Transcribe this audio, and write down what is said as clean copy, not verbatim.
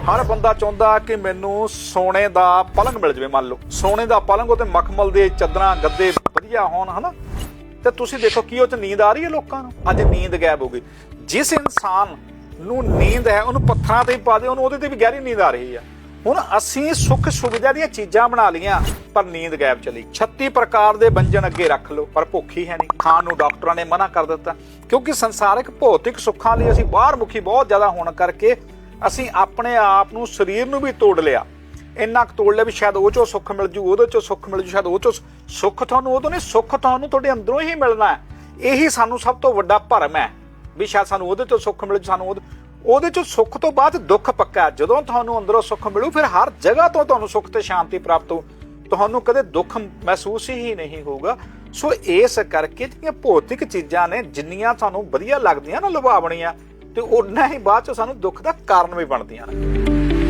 ਹਰ ਬੰਦਾ ਚਾਹੁੰਦਾ ਕਿ ਮੈਨੂੰ ਸੋਨੇ ਦਾ ਪਲੰਗ ਮਿਲ ਜਾਵੇ। ਮੰਨ ਲਓ ਸੋਨੇ ਦਾ ਪਲੰਗ ਉਹ ਤੇ ਮਖਮਲ ਦੇ ਚਾਦਰਾਂ ਗੱਦੇ ਵਧੀਆ ਹੋਣ, ਹਨਾ। ਤੇ ਤੁਸੀਂ ਦੇਖੋ ਕੀ ਉਹ ਚ ਨੀਂਦ ਆ ਰਹੀ ਹੈ ਲੋਕਾਂ ਨੂੰ? ਅੱਜ ਨੀਂਦ ਗਾਇਬ ਹੋ ਗਈ। ਜਿਸ ਇਨਸਾਨ ਨੂੰ ਨੀਂਦ ਹੈ ਉਹਨੂੰ ਪੱਥਰਾਂ ਤੇ ਹੀ ਪਾ ਦੇ, ਉਹਨੂੰ ਉਹਦੇ ਤੇ ਵੀ ਗਹਿਰੀ ਨੀਂਦ ਆ ਰਹੀ ਆ। ਹੁਣ ਅਸੀਂ ਸੁੱਖ ਸੁਵਿਧਾ ਦੀਆਂ ਚੀਜ਼ਾਂ ਬਣਾ ਲਈਆਂ ਪਰ ਨੀਂਦ ਗਾਇਬ ਚਲੀ। 36 ਪ੍ਰਕਾਰ ਦੇ व्यंजन ਅੱਗੇ ਰੱਖ ਲਓ ਪਰ ਭੁੱਖ ਹੀ ਹੈ ਨਹੀਂ। ਖਾਣ ਨੂੰ ਡਾਕਟਰਾਂ ਨੇ ਮਨਾ ਕਰ ਦਿੱਤਾ ਕਿਉਂਕਿ ਸੰਸਾਰਿਕ ਭੌਤਿਕ ਸੁੱਖਾਂ ਲਈ ਅਸੀਂ ਬਾਹਰ ਮੁਖੀ ਬਹੁਤ ਜ਼ਿਆਦਾ ਹੋਣ ਕਰਕੇ ਅਸੀਂ ਆਪਣੇ ਆਪ ਨੂੰ, ਸਰੀਰ ਨੂੰ ਵੀ ਤੋੜ ਲਿਆ। ਇੰਨਾ ਕੁ ਤੋੜ ਲਿਆ ਵੀ ਸ਼ਾਇਦ ਉਹ ਚੋਂ ਸੁੱਖ ਮਿਲ ਜੂ, ਉਹਦੇ ਚੋਂ ਸੁੱਖ ਮਿਲ ਜੂ, ਸ਼ਾਇਦ ਉਹ ਚੋਂ ਸੁੱਖ ਤੁਹਾਨੂੰ ਉਦੋਂ ਨਹੀਂ, ਸੁੱਖ ਤੁਹਾਨੂੰ ਤੁਹਾਡੇ ਅੰਦਰੋਂ ਹੀ ਮਿਲਣਾ ਹੈ। ਇਹੀ ਸਾਨੂੰ ਸਭ ਤੋਂ ਵੱਡਾ ਭਰਮ ਹੈ ਵੀ ਸ਼ਾਇਦ ਸਾਨੂੰ ਉਹਦੇ ਚੋਂ ਸੁੱਖ ਮਿਲ ਜੂ, ਸਾਨੂੰ ਉਹਦੇ ਚੋਂ ਸੁੱਖ ਤੋਂ ਬਾਅਦ ਦੁੱਖ ਪੱਕਾ। ਜਦੋਂ ਤੁਹਾਨੂੰ ਅੰਦਰੋਂ ਸੁੱਖ ਮਿਲੂ ਫਿਰ ਹਰ ਜਗ੍ਹਾ ਤੋਂ ਤੁਹਾਨੂੰ ਸੁੱਖ ਤੇ ਸ਼ਾਂਤੀ ਪ੍ਰਾਪਤ ਹੋ, ਤੁਹਾਨੂੰ ਕਦੇ ਦੁੱਖ ਮਹਿਸੂਸ ਹੀ ਨਹੀਂ ਹੋਊਗਾ। ਸੋ ਇਸ ਕਰਕੇ ਜਿਹੜੀਆਂ ਭੌਤਿਕ ਚੀਜ਼ਾਂ ਨੇ ਜਿੰਨੀਆਂ ਤੁਹਾਨੂੰ ਵਧੀਆ ਲੱਗਦੀਆਂ ਨਾ, ਲੁਭਾਵਣੀਆਂ, ਤੇ ਉਨਾ ਹੀ ਬਾਅਦ ਚ ਸਾਨੂੰ ਦੁੱਖ ਦਾ ਕਾਰਨ ਵੀ ਬਣਦੀਆਂ ਨੇ।